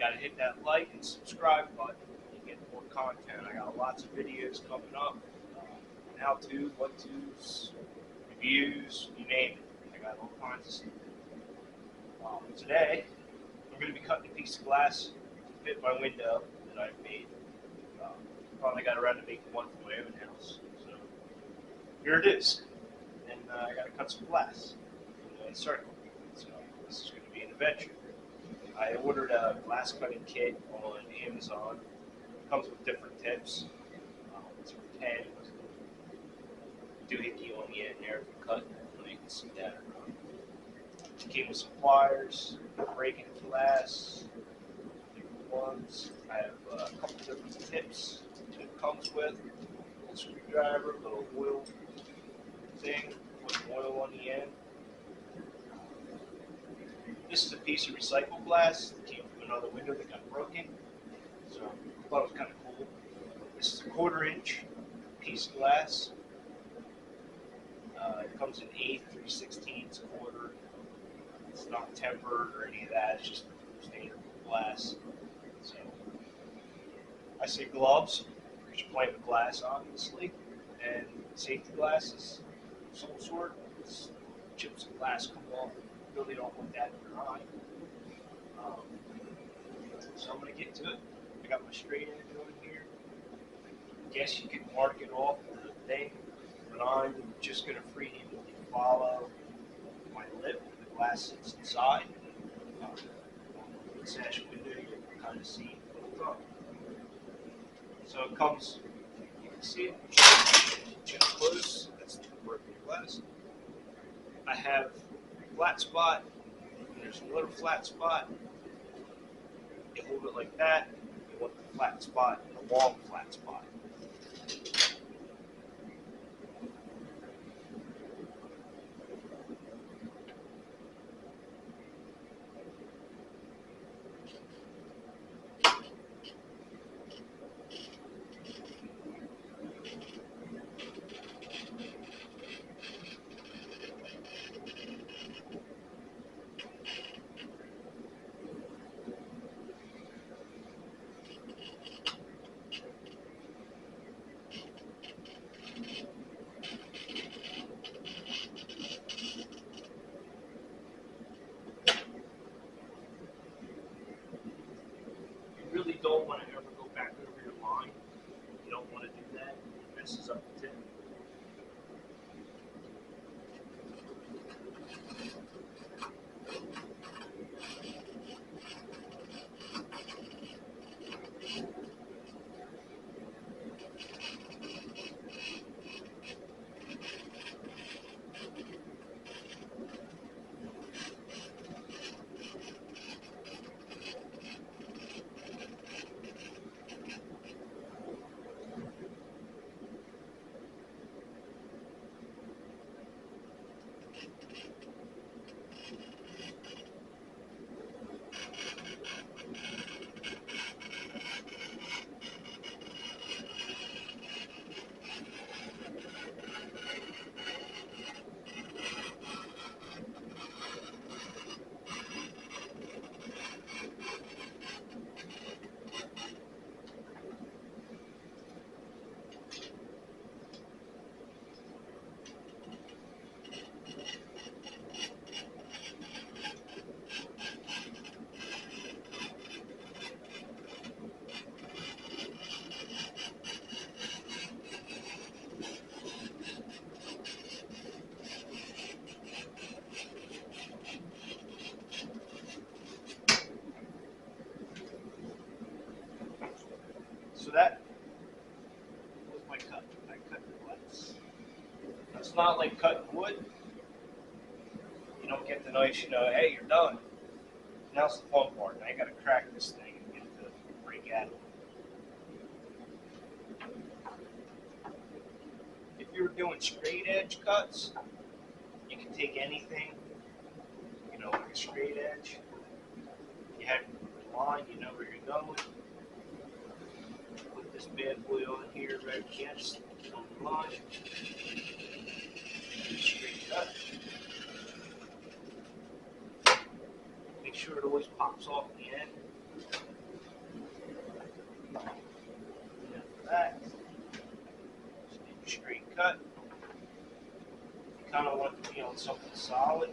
gotta hit that like and subscribe button to get more content. I got lots of videos coming up, how-to, what-tos, reviews, you name it. I got all kinds of stuff. Today, I'm going to be cutting a piece of glass to fit my window that I've made. Finally got around to making one for my own house. So here it is. And I got to cut some glass in a circle. So this is going to be an adventure. I ordered a glass cutting kit on Amazon. It comes with different tips. It's for 10. Doohickey on the end there if you cut. You can see that. It came with some pliers, breaking glass, different ones. I have a couple different tips that it comes with. A little screwdriver, a little oil thing, with oil on the end. This is a piece of recycled glass that came from another window that got broken. So I thought it was kind of cool. This is a 1/4 inch piece of glass. It comes in 1/8, 3/16, 1/4. It's not tempered or any of that. It's just standard glass. So I say gloves because you're playing with glass, obviously, and safety glasses of some sort. Chips of glass come off. You really don't want that in your eye. So I'm going to get to it. I got my straight edge on here. I guess you could mark it off with a thing, but I'm just going to freehand follow my lip. The glass sits inside. The sash window, you can kind of see it up. So it comes, you can see it, check close. That's the work of your glass. I have a flat spot, and there's a little flat spot. You hold it like that. You want the flat spot, the long flat spot. You really don't want to ever go back over your line. You don't want to do that. It messes up the tip. So that was my cut. I cut the glass. It's not like cutting wood. You don't get the nice, hey, you're done. Now's the fun part. Now you got to crack this thing and get it to break out. If you were doing straight edge cuts, you can take anything, like a straight edge. You have your line, you know where you're going. Put this bad boy on here right against the line. Straight cut. Make sure it always pops off the end. that. Just need a straight cut. You kind of want to be on something solid.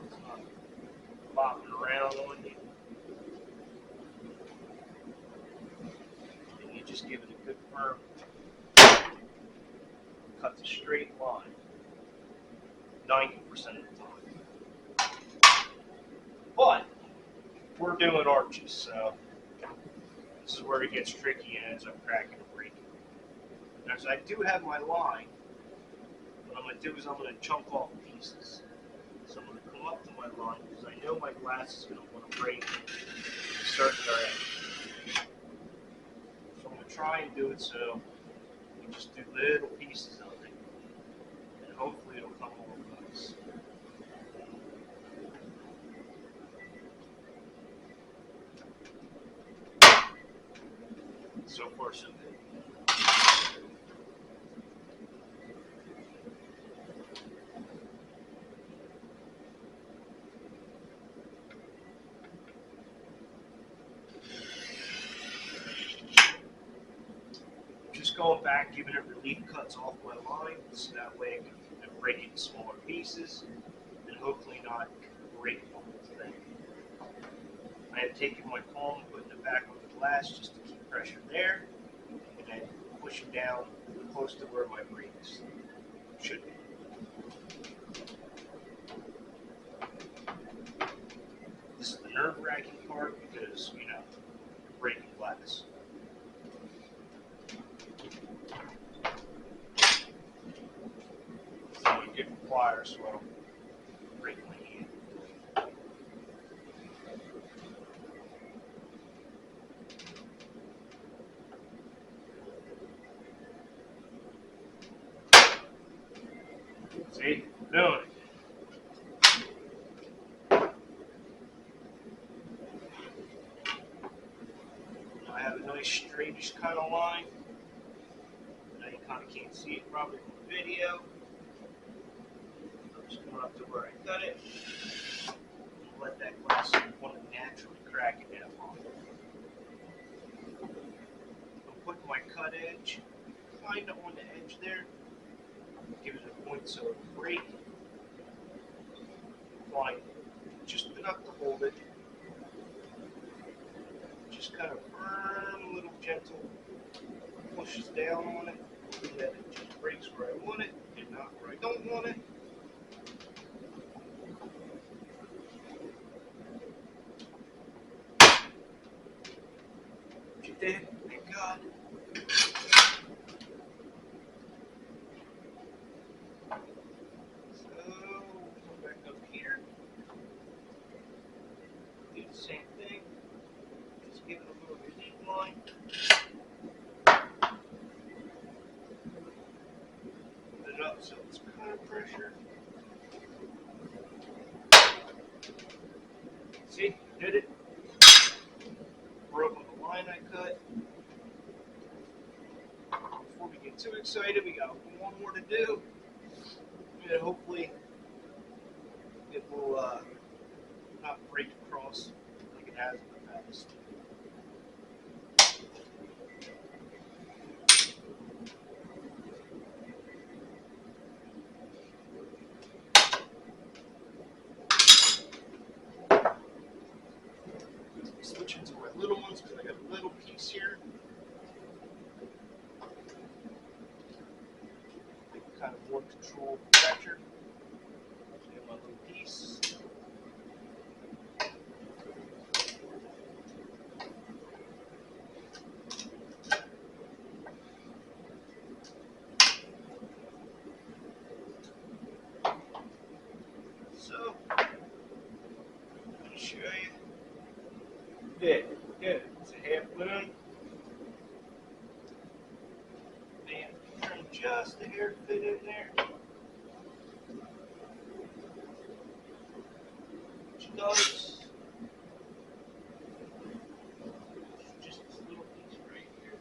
It's not bopping around on you. And you just give it a good firm cut, the straight line 90% of the time. But we're doing arches, so this is where it gets tricky and ends up cracking and breaking. Now, so I do have my line. What I'm going to do is I'm going to chunk off pieces. So I'm going to come up to my line because I know my glass is going to want to break in a certain direction. So I'm going to try and do it so you just do little pieces of it. And hopefully it'll come over nice. So far, so good. Just going back, giving it relief cuts off my line, so that way I can break it in smaller pieces and hopefully not break the whole thing. I have taken my palm, putting it back on the glass just to keep pressure there, and then pushing down close to where my breaks should be. This is the nerve-wracking part because, you know, you're breaking glass. So you get the pliers so I don't break my hand. See? Doing it. I have a nice straightish kind of line. Now you kind of can't see it probably from the video. I'm just going up to where I cut it. And let that glass want to naturally crack it down on. I'm putting my cut edge kind of on the edge there. Give it a point so it'll break. Applying just enough to hold it. Just kind of firm, little gentle pushes down on it, so that it just breaks where I want it and not where I don't want it. What you did? Thank God. So, come back up here. Do the same thing. Just give it a little relief line. Put it up so it's kind of pressure. See? Did it. Broke on the line I cut. Before we get too excited, we got one more to do. And hopefully it will not break across like it has in the past. Switching to my little ones because I got a little piece here. Kind of more control pressure. Get my little piece. So, let me show you. Good. It's a half moon. And trim just a hair fit in there. Which does just this little piece right here.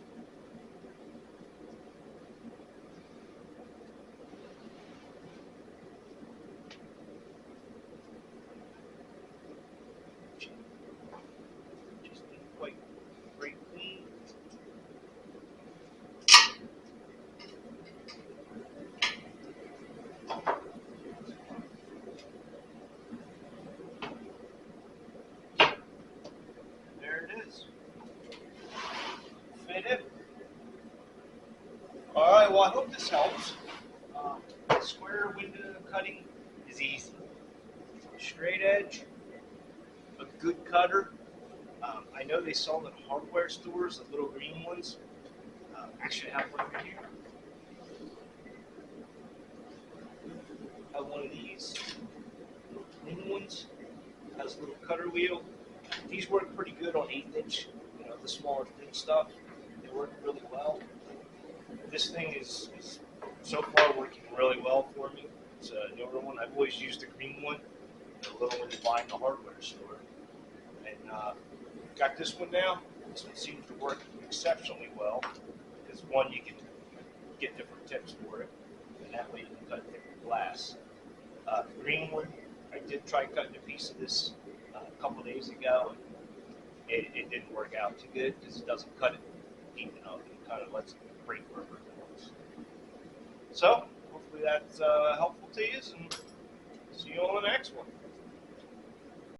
Just didn't quite break clean. straight edge, a good cutter. I know they sell them in hardware stores, the little green ones. Actually, I have one over here. I have one of these little green ones. Has a little cutter wheel. These work pretty good on 1/8 inch, the smaller thin stuff. They work really well. This thing is so far working really well for me. It's a newer one. I've always used the green one, the little one you buy in the hardware store. And got this one now. This one seems to work exceptionally well because one, you can get different tips for it, and that way you can cut different glass. The green one, I did try cutting a piece of this a couple days ago, and it didn't work out too good because it doesn't cut it deep enough. It kind of lets it break wherever it wants. So, hopefully that's helpful to you, and see you on the next one.